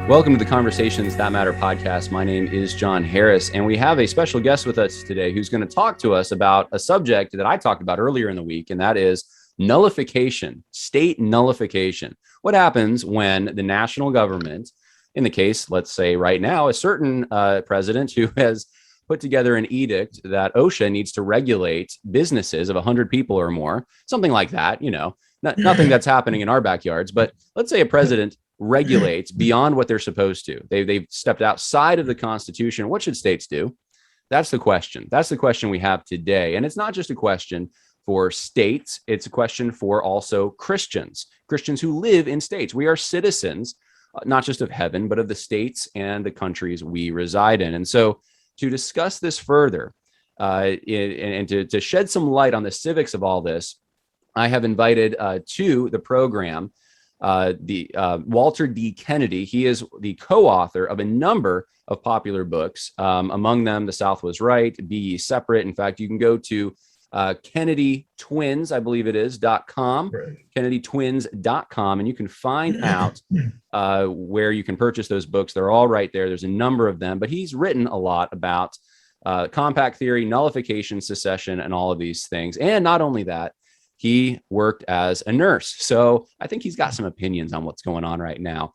Welcome to the Conversations That Matter podcast. My name is John Harris, and we have a special guest with us today who's going to talk to us about a subject that I talked about earlier in the week, and that is nullification, state nullification. What happens when the national government, in the case, let's say right now, a certain president who has put together an edict that OSHA needs to regulate businesses of 100 people or more, something like that, nothing that's happening in our backyards, but let's say a president regulates beyond what they're supposed to. They've stepped outside of the Constitution. What should states do? That's the question. That's the question we have today. And it's not just a question for states. It's a question for also Christians who live in states. We are citizens, not just of heaven, but of the states and the countries we reside in. And so to discuss this further and to shed some light on the civics of all this, I have invited to the program Walter D. Kennedy. He is the co-author of a number of popular books, among them The South Was Right, Be Ye Separate. In fact, you can go to Kennedy Twins, I believe it is, .com, right. KennedyTwins.com, and you can find out where you can purchase those books. They're all right there. There's a number of them, but he's written a lot about compact theory, nullification, secession, and all of these things. And not only that, he worked as a nurse. So I think he's got some opinions on what's going on right now.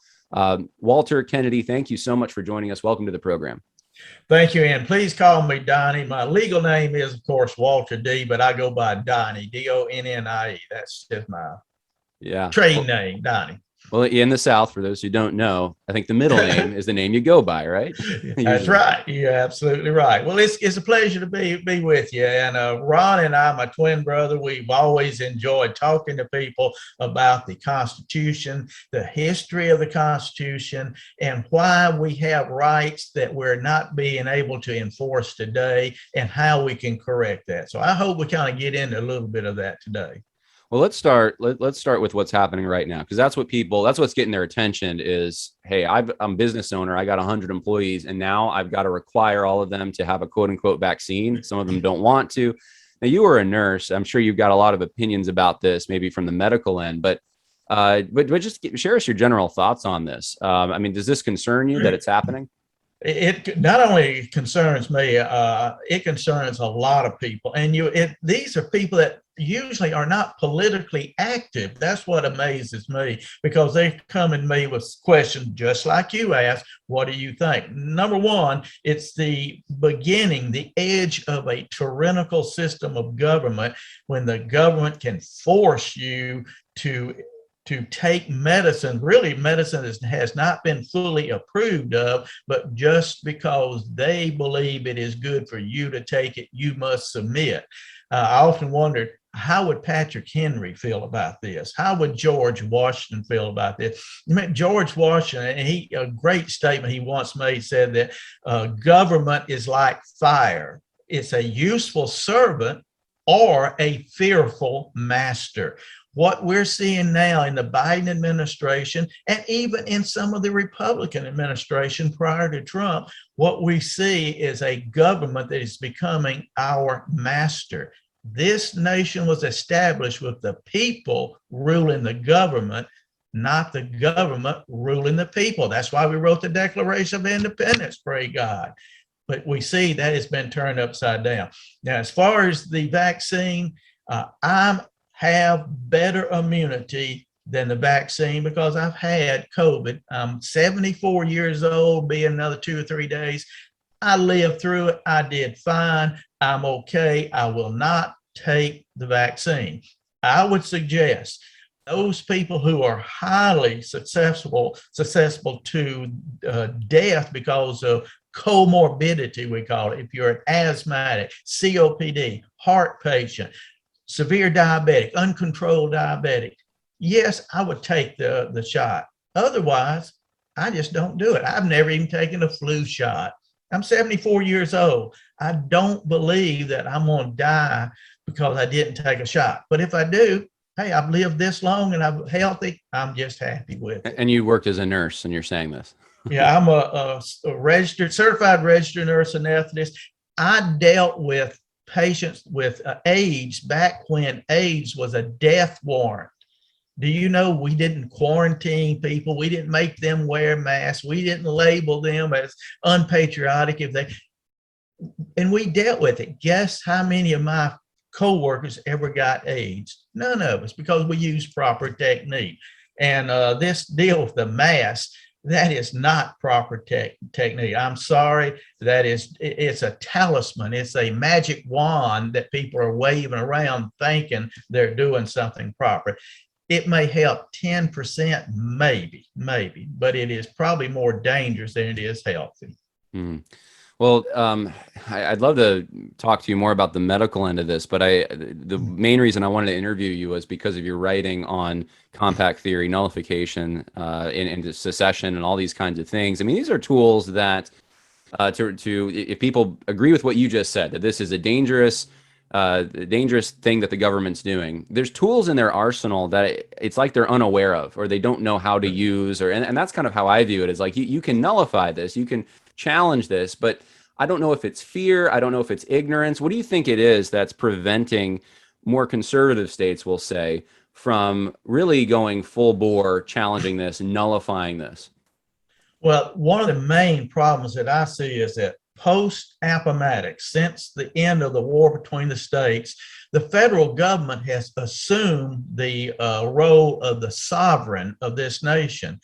Walter Kennedy, thank you so much for joining us. Welcome to the program. Thank you, and please call me Donnie. My legal name is, of course, Walter D., but I go by Donnie, D-O-N-N-I-E. That's just my trade name, Donnie. Well, in the South, for those who don't know, I think the middle name is the name you go by, right? That's right. You're absolutely right. Well, it's a pleasure to be with you. And Ron and I, my twin brother, we've always enjoyed talking to people about the Constitution, the history of the Constitution, and why we have rights that we're not being able to enforce today and how we can correct that. So I hope we kind of get into a little bit of that today. Well, let's start with what's happening right now, because that's what's getting their attention is, hey, I'm a business owner. I got 100 employees, and now I've got to require all of them to have a quote unquote vaccine. Some of them don't want to. Now, you were a nurse. I'm sure you've got a lot of opinions about this, maybe from the medical end, but just share us your general thoughts on this. Does this concern you that it's happening? It not only concerns me, it concerns a lot of people. And these are people that usually are not politically active. That's what amazes me, because they come in me with questions just like you asked. What do you think? Number one, it's the beginning, the edge of a tyrannical system of government, when the government can force you to take medicine. Really, medicine has not been fully approved of, but just because they believe it is good for you to take it, you must submit. I often wondered, how would Patrick Henry feel about this? How would George Washington feel about this? George Washington, a great statement he once made, said that government is like fire. It's a useful servant or a fearful master. What we're seeing now in the Biden administration, and even in some of the Republican administration prior to Trump, what we see is a government that is becoming our master. This nation was established with the people ruling the government, not the government ruling the people. That's why we wrote the Declaration of Independence, pray God. But we see that has been turned upside down. Now, as far as the vaccine, I have better immunity than the vaccine because I've had COVID. I'm 74 years old, be another 2 or 3 days. I lived through it. I did fine. I'm okay. I will not take the vaccine. I would suggest those people who are highly susceptible to death because of comorbidity, we call it. If you're an asthmatic, COPD, heart patient, severe diabetic, uncontrolled diabetic, yes, I would take the shot. Otherwise, I just don't do it. I've never even taken a flu shot. I'm 74 years old. I don't believe that I'm going to die because I didn't take a shot. But if I do, hey, I've lived this long and I'm healthy, I'm just happy with it. And you worked as a nurse, and you're saying this. Yeah, I'm a certified registered nurse anesthetist. I dealt with patients with AIDS back when AIDS was a death warrant. Do you know we didn't quarantine people? We didn't make them wear masks. We didn't label them as unpatriotic if they, and we dealt with it. Guess how many of my co-workers ever got AIDS? None of us, because we used proper technique. And this deal with the mask, that is not proper technique. I'm sorry. It's a talisman. It's a magic wand that people are waving around thinking they're doing something proper. It may help 10%, maybe, but it is probably more dangerous than it is healthy. Mm. Well, I'd love to talk to you more about the medical end of this, but the main reason I wanted to interview you was because of your writing on compact theory, nullification, and secession, and all these kinds of things. I mean, these are tools that, if people agree with what you just said, that this is a dangerous thing that the government's doing, there's tools in their arsenal that it's like they're unaware of, or they don't know how to use, and that's kind of how I view it. Is like you can nullify this, you can challenge this, but I don't know if it's fear. I don't know if it's ignorance. What do you think it is that's preventing more conservative states, we'll say, from really going full bore, challenging this, nullifying this? Well, one of the main problems that I see is that post-Appomattox, since the end of the war between the states, the federal government has assumed the role of the sovereign of this nation.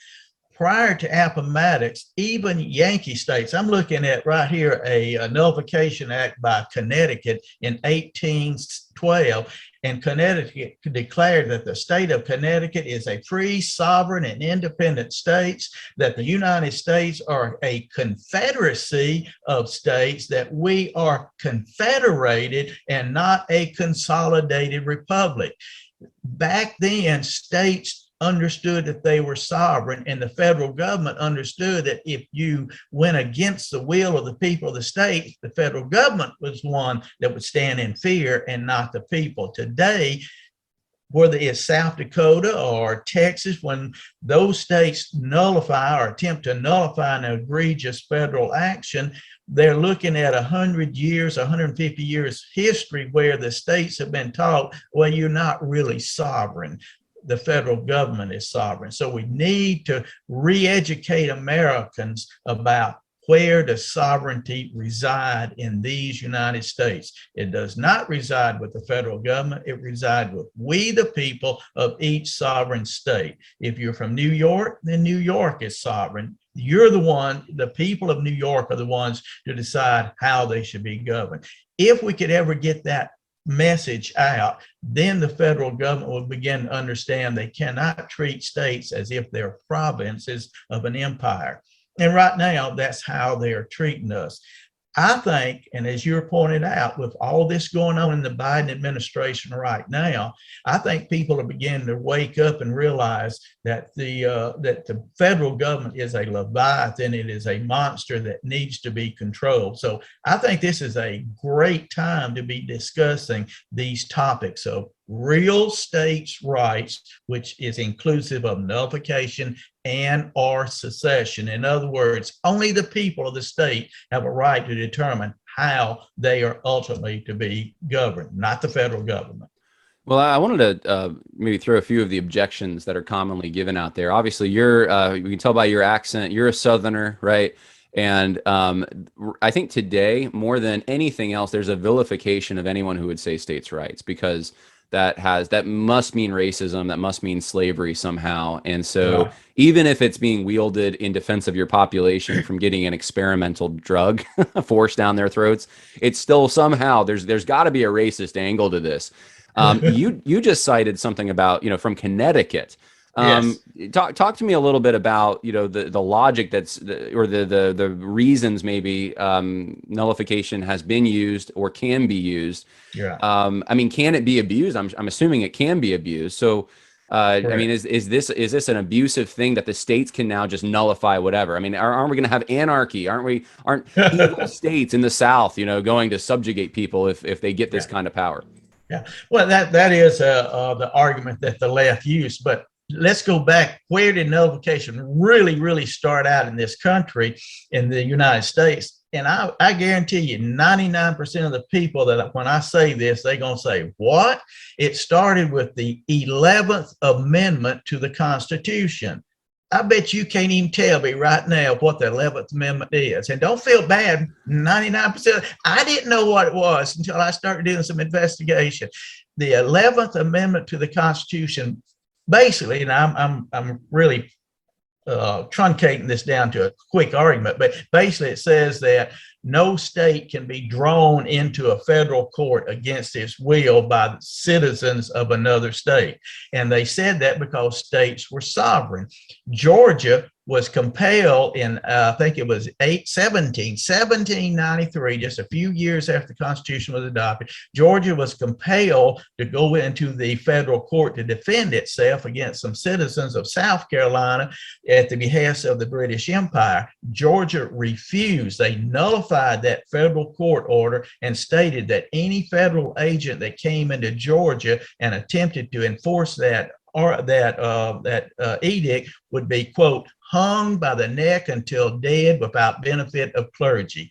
Prior to Appomattox, even Yankee states, I'm looking at right here a Nullification Act by Connecticut in 1812, and Connecticut declared that the state of Connecticut is a free, sovereign, and independent state, that the United States are a confederacy of states, that we are confederated and not a consolidated republic. Back then, states understood that they were sovereign, and the federal government understood that if you went against the will of the people of the state, the federal government was one that would stand in fear and not the people. Today, whether it's South Dakota or Texas, when those states nullify or attempt to nullify an egregious federal action, they're looking at 100 years, 150 years history where the states have been taught, well, you're not really sovereign. The federal government is sovereign. So we need to re-educate Americans about where does sovereignty reside in these United States. It does not reside with the federal government. It resides with we, the people of each sovereign state. If you're from New York, then New York is sovereign. You're the one, the people of New York are the ones to decide how they should be governed. If we could ever get that message out, then the federal government will begin to understand they cannot treat states as if they're provinces of an empire. And right now, that's how they are treating us. I think, and as you're pointed out, with all this going on in the Biden administration right now, I think people are beginning to wake up and realize that the federal government is a leviathan. It is a monster that needs to be controlled. So I think this is a great time to be discussing these topics of real states' rights, which is inclusive of nullification and or secession. In other words, only the people of the state have a right to determine how they are ultimately to be governed, not the federal government. Well, I wanted to maybe throw a few of the objections that are commonly given out there. Obviously, we can tell by your accent, you're a Southerner, right? And I think today, more than anything else, there's a vilification of anyone who would say states' rights, because that must mean racism, that must mean slavery somehow. And so even if it's being wielded in defense of your population from getting an experimental drug forced down their throats, it's still somehow there's got to be a racist angle to this. You just cited something about, from Connecticut. Yes. Talk to me a little bit about, the logic or the reasons maybe nullification has been used or can be used. Yeah. I mean, can it be abused? I'm assuming it can be abused. So, I mean, is this an abusive thing that the states can now just nullify whatever? I mean, aren't we going to have anarchy? Aren't evil states in the South, going to subjugate people if they get this kind of power? Yeah, well, that is the argument that the left used, but let's go back. Where did nullification really start out in this country, in the United States? And I guarantee you 99% of the people that when I say this, they're going to say, what? It started with the 11th Amendment to the Constitution. I bet you can't even tell me right now what the 11th Amendment is. And don't feel bad, 99%. I didn't know what it was until I started doing some investigation. The 11th Amendment to the Constitution, basically, and I'm really truncating this down to a quick argument, but basically it says that no state can be drawn into a federal court against its will by the citizens of another state. And they said that because states were sovereign. Georgia was compelled in, I think it was 1793, just a few years after the Constitution was adopted, Georgia was compelled to go into the federal court to defend itself against some citizens of South Carolina at the behest of the British Empire. Georgia refused. They nullified that federal court order and stated that any federal agent that came into Georgia and attempted to enforce that edict would be, quote, hung by the neck until dead without benefit of clergy.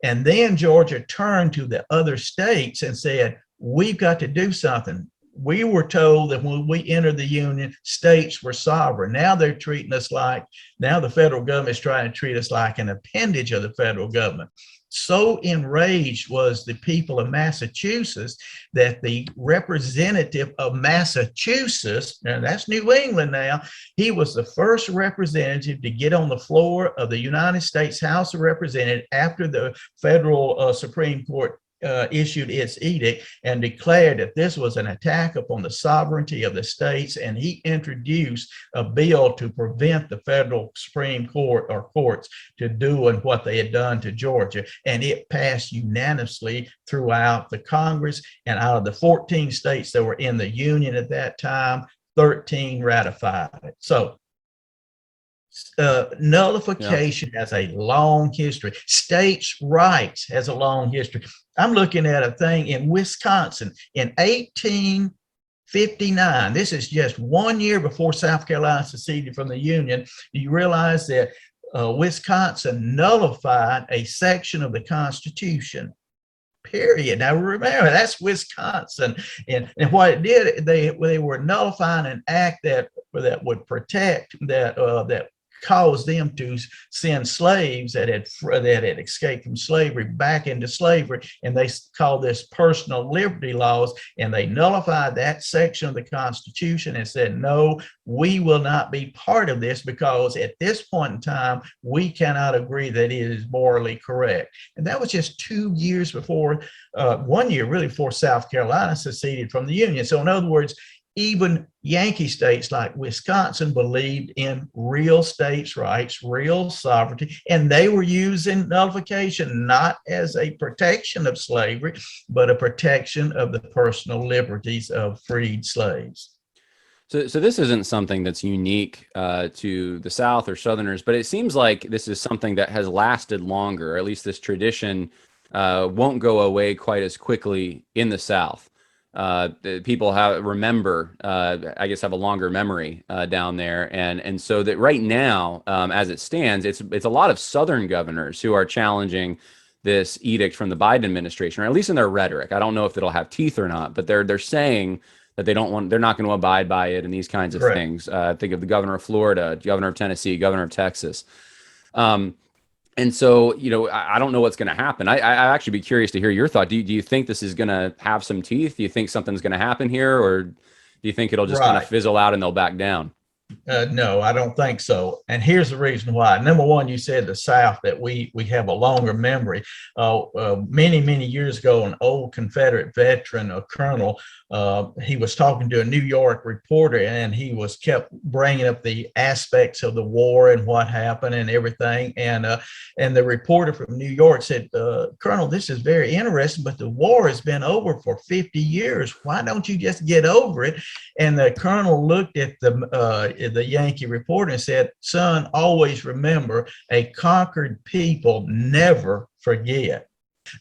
And then Georgia turned to the other states and said, we've got to do something. We were told that when we entered the Union, states were sovereign. Now they're treating us like, now the federal government is trying to treat us like an appendage of the federal government. So enraged was the people of Massachusetts that the representative of Massachusetts, and that's New England now, he was the first representative to get on the floor of the United States House of Representatives after the federal Supreme Court issued its edict and declared that this was an attack upon the sovereignty of the states, and he introduced a bill to prevent the federal Supreme Court or courts to doing what they had done to Georgia, and it passed unanimously throughout the Congress. And out of the 14 states that were in the Union at that time, 13 ratified it. So nullification has a long history. States' rights has a long history. I'm looking at a thing in Wisconsin in 1859. This is just 1 year before South Carolina seceded from the Union. You realize that Wisconsin nullified a section of the Constitution. Period. Now remember, that's Wisconsin, and what it did, they were nullifying an act that would protect that caused them to send slaves that had escaped from slavery back into slavery, and they called this personal liberty laws, and they nullified that section of the Constitution and said, no, we will not be part of this because at this point in time, we cannot agree that it is morally correct. And that was just 2 years before, 1 year really before South Carolina seceded from the Union. So in other words, even Yankee states like Wisconsin believed in real states' rights, real sovereignty, and they were using nullification not as a protection of slavery, but a protection of the personal liberties of freed slaves. So this isn't something that's unique to the South or Southerners, but it seems like this is something that has lasted longer, or at least this tradition won't go away quite as quickly in the South. People have I guess have a longer memory down there, and so that right now, as it stands, it's a lot of Southern governors who are challenging this edict from the Biden administration, or at least in their rhetoric. I don't know if it'll have teeth or not, but they're saying that they're not going to abide by it and these kinds of things. Think of the governor of Florida, governor of Tennessee, governor of Texas. And so, I don't know what's going to happen. I actually be curious to hear your thought. Do you think this is going to have some teeth? Do you think something's going to happen here, or do you think it'll just kind of fizzle out and they'll back down? No, I don't think so. And here's the reason why. Number one, you said the South, that we have a longer memory. Many years ago, an old Confederate veteran, a colonel, he was talking to a New York reporter, and he kept bringing up the aspects of the war and what happened and everything. And the reporter from New York said, Colonel, this is very interesting, but the war has been over for 50 years. Why don't you just get over it? And the colonel looked at the Yankee reporter and said, son, always remember, a conquered people never forget.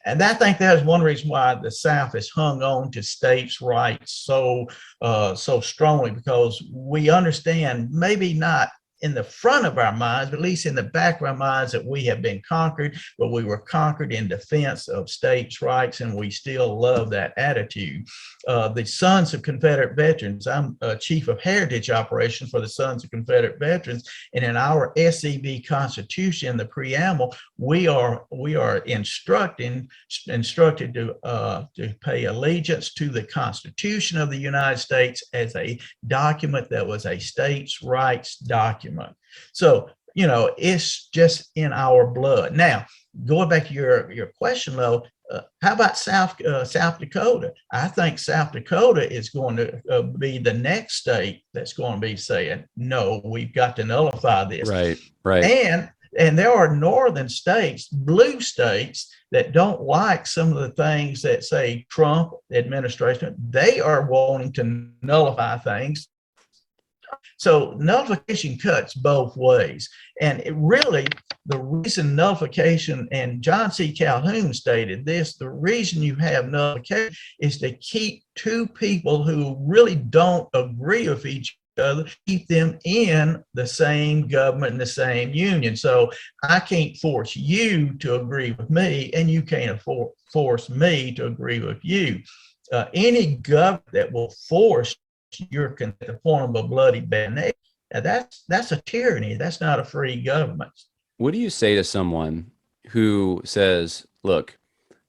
And I think that is one reason why the South has hung on to states' rights so strongly, because we understand, maybe not in the front of our minds, but at least in the back of our minds, that we have been conquered, but we were conquered in defense of states' rights, and we still love that attitude. The Sons of Confederate Veterans, I'm Chief of Heritage Operations for the Sons of Confederate Veterans, and in our SEV Constitution, the preamble, we are instructed to pay allegiance to the Constitution of the United States as a document that was a states' rights document. So, it's just in our blood. Now, going back to your question, though, how about South Dakota? I think South Dakota is going to be the next state that's going to be saying, no, we've got to nullify this. Right, right. And there are northern states, blue states, that don't like some of the things that, say, Trump administration, they are wanting to nullify things. So nullification cuts both ways. And really, the reason nullification, and John C. Calhoun stated this, the reason you have nullification is to keep two people who really don't agree with each other, keep them in the same government and the same union. So I can't force you to agree with me, and you can't force me to agree with you. Any government that will force your the form of a bloody bayonet, that's a tyranny. That's not a free government. What do you say to someone who says, look,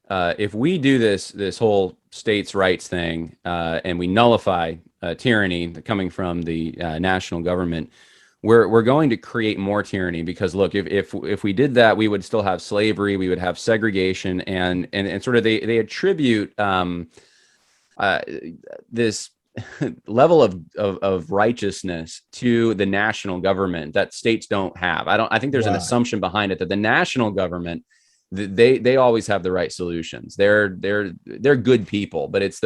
if we do this whole states' rights thing and we nullify tyranny coming from the national government, we're going to create more tyranny, because look, if we did that, we would still have slavery, we would have segregation, and sort of they attribute this level of righteousness to the national government that states don't have. I think there's an assumption behind it that the national government, they always have the right solutions. They're good people, but it's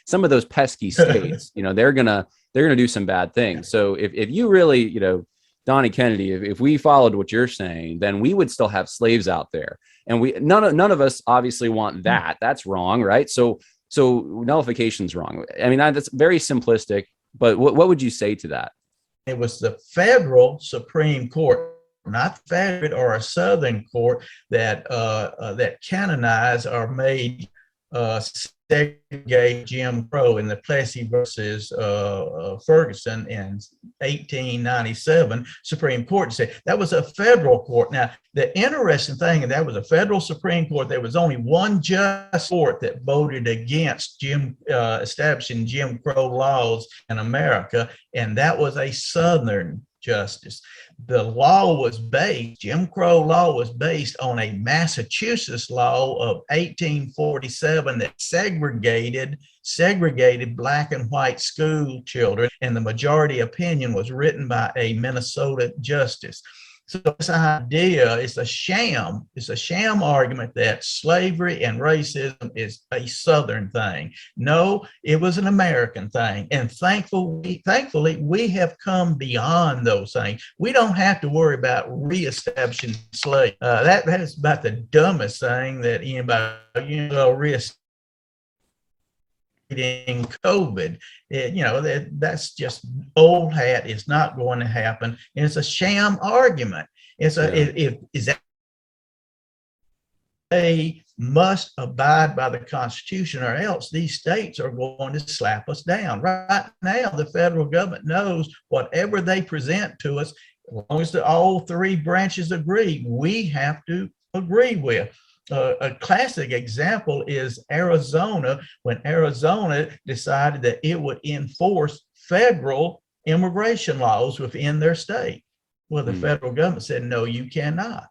some of those pesky states, they're gonna do some bad things. So if you really, Donnie Kennedy, if we followed what you're saying, then we would still have slaves out there, and none of us obviously want that. That's wrong, right? So nullification's wrong. I mean, that's very simplistic, but what would you say to that? It was the federal Supreme Court, not federal or a Southern court, that canonized or made segregate Jim Crow in the Plessy versus Ferguson in 1897. Supreme Court said that was a federal court. Now, the interesting thing, and that was a federal Supreme Court, there was only one just court that voted against establishing Jim Crow laws in America, and that was a Southern justice. The law was based, Jim Crow law was based on a Massachusetts law of 1847 that segregated black and white school children, and the majority opinion was written by a Minnesota justice. So this idea is a sham. It's a sham argument that slavery and racism is a Southern thing. No, it was an American thing. And thankfully, we have come beyond those things. We don't have to worry about reestablishing slavery. That is about the dumbest thing that anybody, reestablishing COVID. That's just old hat. It's not going to happen. And it's a sham argument. They must abide by the Constitution, or else these states are going to slap us down. Right now, the federal government knows whatever they present to us, as long as all three branches agree, we have to agree with. A classic example is Arizona, when Arizona decided that it would enforce federal immigration laws within their state. Well, the federal government said, no, you cannot.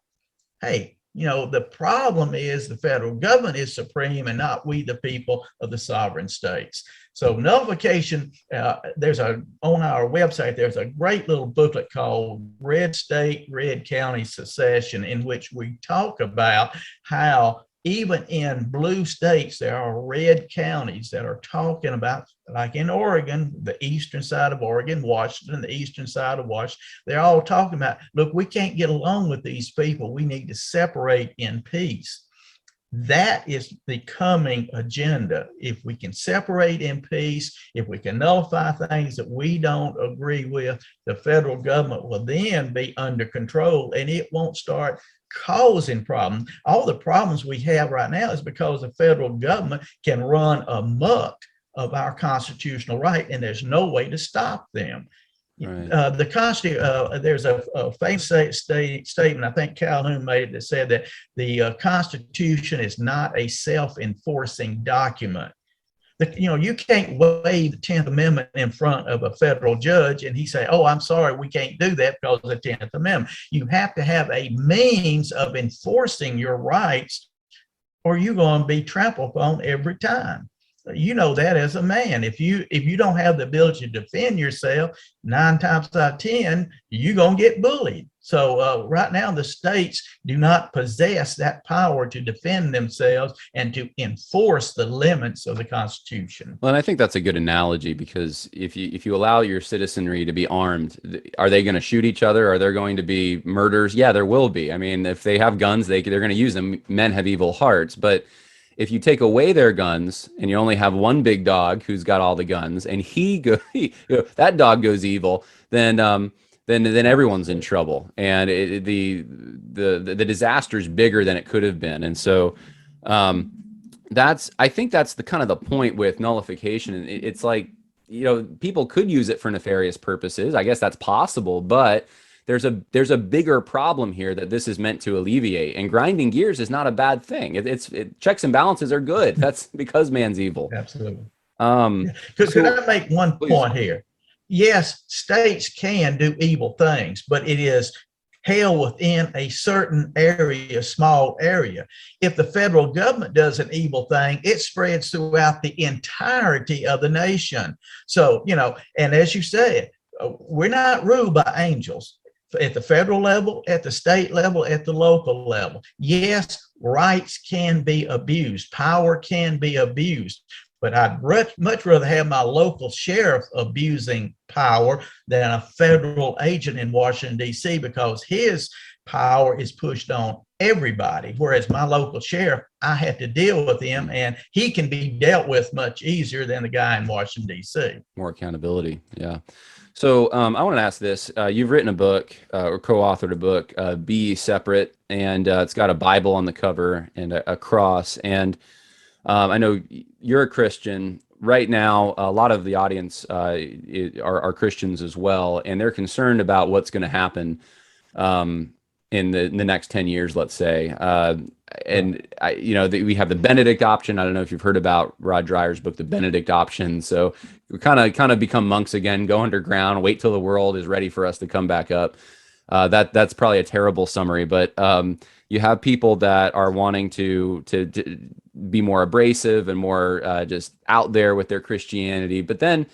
Hey, the problem is the federal government is supreme and not we, the people of the sovereign states. So nullification, on our website, there's a great little booklet called Red State, Red County Secession, in which we talk about how even in blue states, there are red counties that are talking about, like in Oregon, the eastern side of Oregon, Washington, the eastern side of Washington, they're all talking about, look, we can't get along with these people. We need to separate in peace. That is the coming agenda. If we can separate in peace, if we can nullify things that we don't agree with, the federal government will then be under control and it won't start causing problems. All the problems we have right now is because the federal government can run amok of our constitutional right, and there's no way to stop them. Right. There's a famous statement, I think Calhoun made, that said that the Constitution is not a self-enforcing document. You can't waive the 10th Amendment in front of a federal judge and he say, oh, I'm sorry, we can't do that because of the 10th Amendment. You have to have a means of enforcing your rights or you're going to be trampled on every time. You know that as a man. If you don't have the ability to defend yourself, 9 times out of 10, you're going to get bullied. So right now, the states do not possess that power to defend themselves and to enforce the limits of the Constitution. Well, and I think that's a good analogy, because if you allow your citizenry to be armed, are they going to shoot each other? Are there going to be murders? Yeah, there will be. I mean, if they have guns, they're going to use them. Men have evil hearts. But if you take away their guns and you only have one big dog who's got all the guns, and that dog goes evil, then everyone's in trouble, and the disaster is bigger than it could have been. And so I think that's the kind of the point with nullification. It's like, people could use it for nefarious purposes. I guess that's possible, but there's a bigger problem here that this is meant to alleviate. And grinding gears is not a bad thing. Checks and balances are good. That's because man's evil. Absolutely. Could I make one point here? Yes, states can do evil things, but it is held within a certain area, small area. If the federal government does an evil thing, it spreads throughout the entirety of the nation. So, and as you said, we're not ruled by angels. At the federal level, at the state level, at the local level. Yes, rights can be abused, power can be abused, but I'd much rather have my local sheriff abusing power than a federal agent in Washington, D.C., because his power is pushed on everybody, whereas my local sheriff, I have to deal with him, and he can be dealt with much easier than the guy in Washington, D.C. More accountability, yeah. So I want to ask this. You've written a book or co-authored a book, Be Separate, and it's got a Bible on the cover and a cross. And I know you're a Christian. Right now, a lot of the audience are Christians as well, and they're concerned about what's going to happen in the next 10 years, let's say. And we have the Benedict option. I don't know if you've heard about Rod Dreyer's book, The Benedict Option. So we kind of become monks again, go underground, wait till the world is ready for us to come back up. That's probably a terrible summary, but you have people that are wanting to be more abrasive and more just out there with their Christianity. But then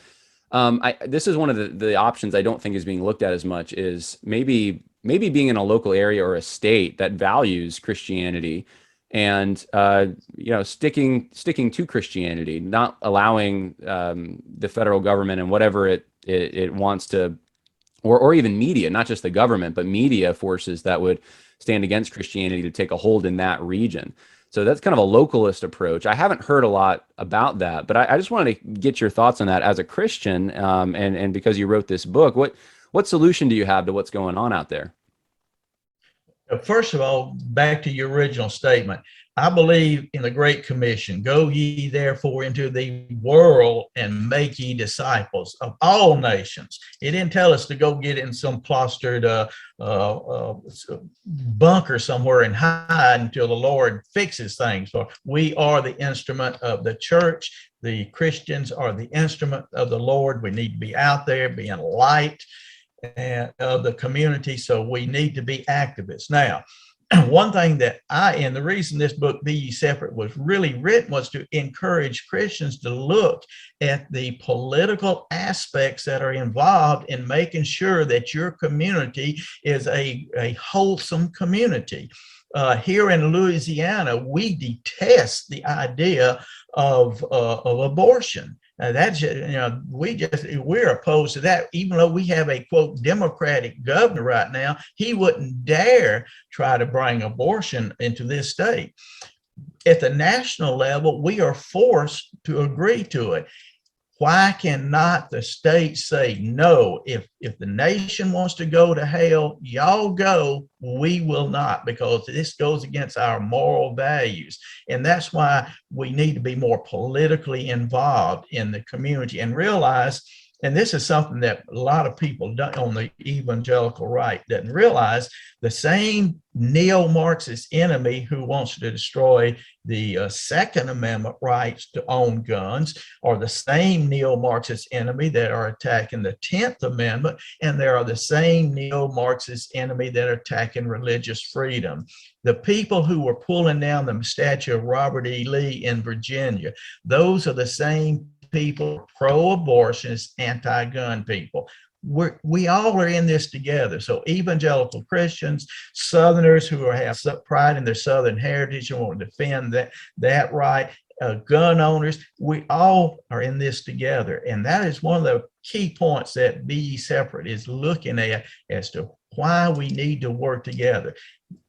this is one of the options I don't think is being looked at as much, is maybe being in a local area or a state that values Christianity and sticking to Christianity, not allowing the federal government and whatever it wants to, or even media, not just the government, but media forces that would stand against Christianity to take a hold in that region. So that's kind of a localist approach. I haven't heard a lot about that, but I just wanted to get your thoughts on that as a Christian, and because you wrote this book. What solution do you have to what's going on out there? First of all, back to your original statement, I believe in the Great Commission. Go ye therefore into the world and make ye disciples of all nations. It didn't tell us to go get in some cloistered bunker somewhere and hide until the Lord fixes things. For we are the instrument of the church. The Christians are the instrument of the Lord. We need to be out there being light of the community, so we need to be activists. Now, one thing and the reason this book, Be Ye Separate, was really written was to encourage Christians to look at the political aspects that are involved in making sure that your community is a wholesome community. Here in Louisiana, we detest the idea of abortion. We're opposed to that. Even though we have a quote Democratic governor right now, he wouldn't dare try to bring abortion into this state. at the national level, we are forced to agree to it. Why cannot the states say, no, if the nation wants to go to hell, y'all go, we will not, because this goes against our moral values. And that's why we need to be more politically involved in the community and realize, and this is something that a lot of people on the evangelical right doesn't realize, the same neo-Marxist enemy who wants to destroy the Second Amendment rights to own guns are the same neo-Marxist enemy that are attacking the 10th Amendment, and there are the same neo-Marxist enemy that are attacking religious freedom. The people who were pulling down the statue of Robert E. Lee in Virginia, those are the same people, pro-abortionists, anti-gun people. We all are in this together. So evangelical Christians, Southerners who have pride in their Southern heritage and want to defend that right, gun owners, we all are in this together. And that is one of the key points that Be Ye Separate is looking at as to why we need to work together.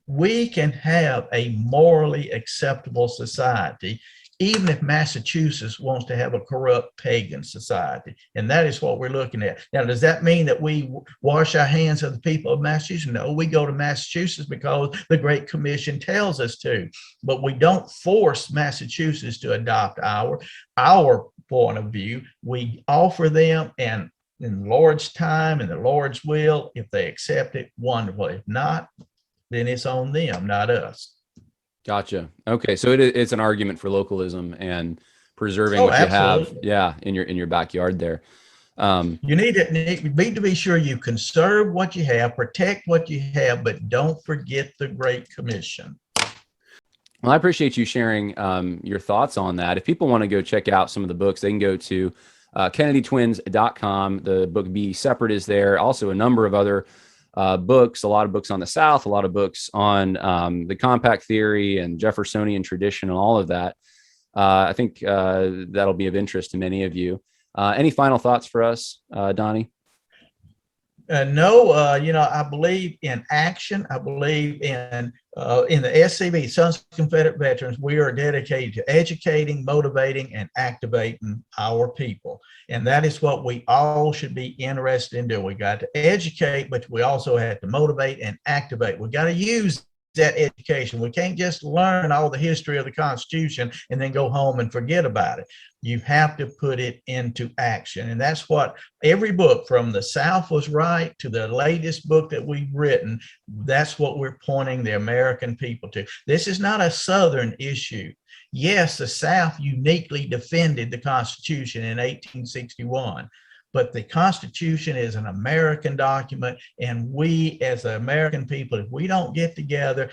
We can have a morally acceptable society even if Massachusetts wants to have a corrupt pagan society. And that is what we're looking at. Now, does that mean that we wash our hands of the people of Massachusetts? No, we go to Massachusetts because the Great Commission tells us to, but we don't force Massachusetts to adopt our point of view. We offer them, and in the Lord's time and the Lord's will, if they accept it, wonderful. If not, then it's on them, not us. Gotcha. Okay, so it's an argument for localism and preserving what absolutely. You have, in your backyard there. You need to be sure you conserve what you have, protect what you have, but don't forget the Great Commission. Well, I appreciate you sharing your thoughts on that. If people want to go check out some of the books, they can go to KennedyTwins.com. The book Be Separate is there. Also, a number of other books, a lot of books on the South, a lot of books on the compact theory and Jeffersonian tradition and all of that. I think that'll be of interest to many of you. Any final thoughts for us, Donnie? No, I believe in action. I believe in the SCV, Sons of Confederate Veterans. We are dedicated to educating, motivating, and activating our people. And that is what we all should be interested in doing. We got to educate, but we also have to motivate and activate. We got to use that education. We can't just learn all the history of the Constitution and then go home and forget about it. You have to put it into action. And that's what every book from the South Was Right to the latest book that we've written, that's what we're pointing the American people to. This is not a Southern issue. Yes, the South uniquely defended the Constitution in 1861. But the Constitution is an American document, and we as the American people, if we don't get together,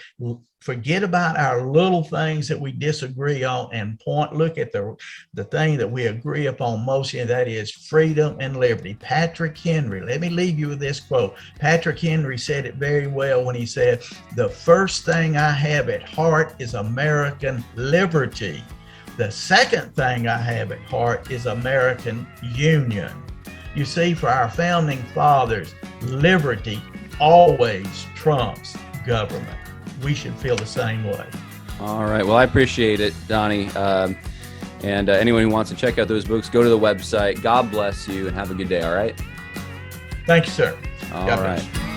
forget about our little things that we disagree on and look at the thing that we agree upon mostly, and that is freedom and liberty. Patrick Henry, let me leave you with this quote. Patrick Henry said it very well when he said, "The first thing I have at heart is American liberty. The second thing I have at heart is American union." You see, for our founding fathers, liberty always trumps government. We should feel the same way. All right. Well, I appreciate it, Donnie. And anyone who wants to check out those books, go to the website. God bless you and have a good day. All right. Thank you, sir. All right.